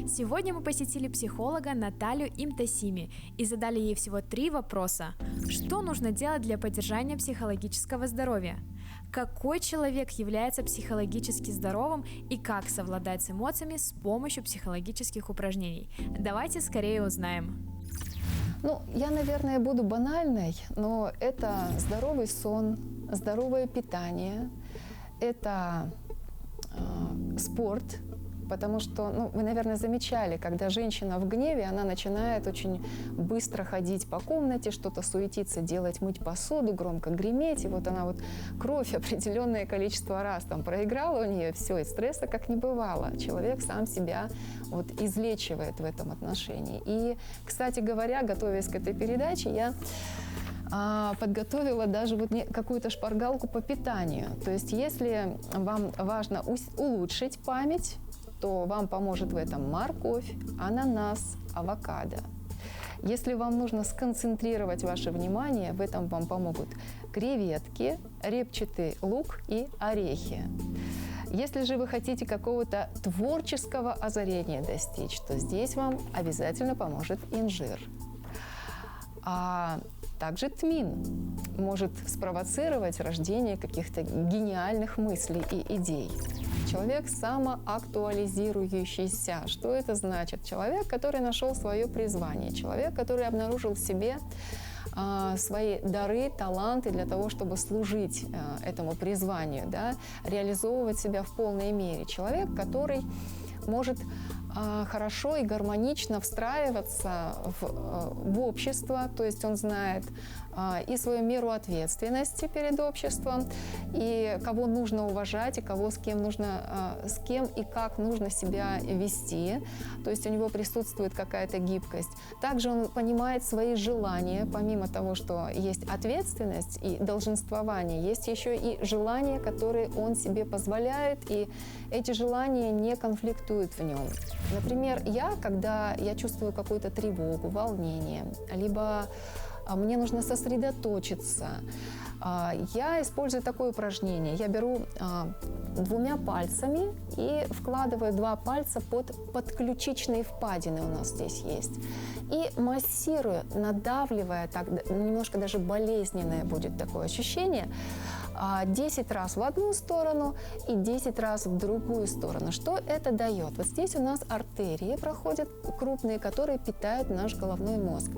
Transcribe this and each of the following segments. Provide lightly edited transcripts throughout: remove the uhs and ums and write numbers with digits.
Сегодня мы посетили психолога Наталью Имтасими и задали ей всего 3 вопроса. Что нужно делать для поддержания психологического здоровья? Какой человек является психологически здоровым и как совладать с эмоциями с помощью психологических упражнений? Давайте скорее узнаем. Я, наверное, буду банальной, но это здоровый сон, здоровое питание, это спорт, потому что, вы, наверное, замечали, когда женщина в гневе, она начинает очень быстро ходить по комнате, что-то суетиться, делать, мыть посуду, громко греметь, и вот она кровь определенное количество раз проиграла у нее, все, и стресса как не бывало. Человек сам себя излечивает в этом отношении. И, кстати говоря, готовясь к этой передаче, я подготовила даже какую-то шпаргалку по питанию. То есть, если вам важно улучшить память, то вам поможет в этом морковь, ананас, авокадо. Если вам нужно сконцентрировать ваше внимание, в этом вам помогут креветки, репчатый лук и орехи. Если же вы хотите какого-то творческого озарения достичь, то здесь вам обязательно поможет инжир. А также тмин может спровоцировать рождение каких-то гениальных мыслей и идей. Человек самоактуализирующийся. Что это значит? Человек, который нашел свое призвание. Человек, который обнаружил в себе свои дары, таланты для того, чтобы служить этому призванию, реализовывать себя в полной мере. Человек, который может хорошо и гармонично встраиваться в общество, то есть он знает и свою меру ответственности перед обществом, и кого нужно уважать, и с кем и как нужно себя вести, то есть у него присутствует какая-то гибкость. Также он понимает свои желания, помимо того, что есть ответственность и долженствование, есть еще и желания, которые он себе позволяет, и эти желания не конфликтуют в нем. Например, когда я чувствую какую-то тревогу, волнение, либо мне нужно сосредоточиться, я использую такое упражнение. Я беру 2 пальцами и вкладываю 2 пальца под подключичные впадины, у нас здесь есть, и массирую, надавливая, так немножко даже болезненное будет такое ощущение, 10 раз в одну сторону и 10 раз в другую сторону. Что это дает? Вот здесь у нас артерии проходят крупные, которые питают наш головной мозг.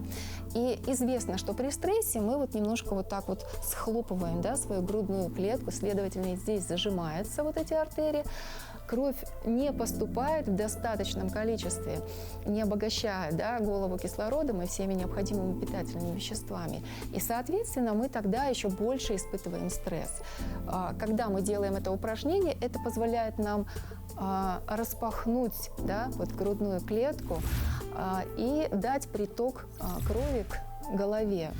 И известно, что при стрессе мы немножко схлопываем свою грудную клетку, следовательно, здесь зажимаются эти артерии. Кровь не поступает в достаточном количестве, не обогащая голову кислородом и всеми необходимыми питательными веществами. И, соответственно, мы тогда еще больше испытываем стресс. Когда мы делаем это упражнение, это позволяет нам распахнуть грудную клетку и дать приток крови к голове.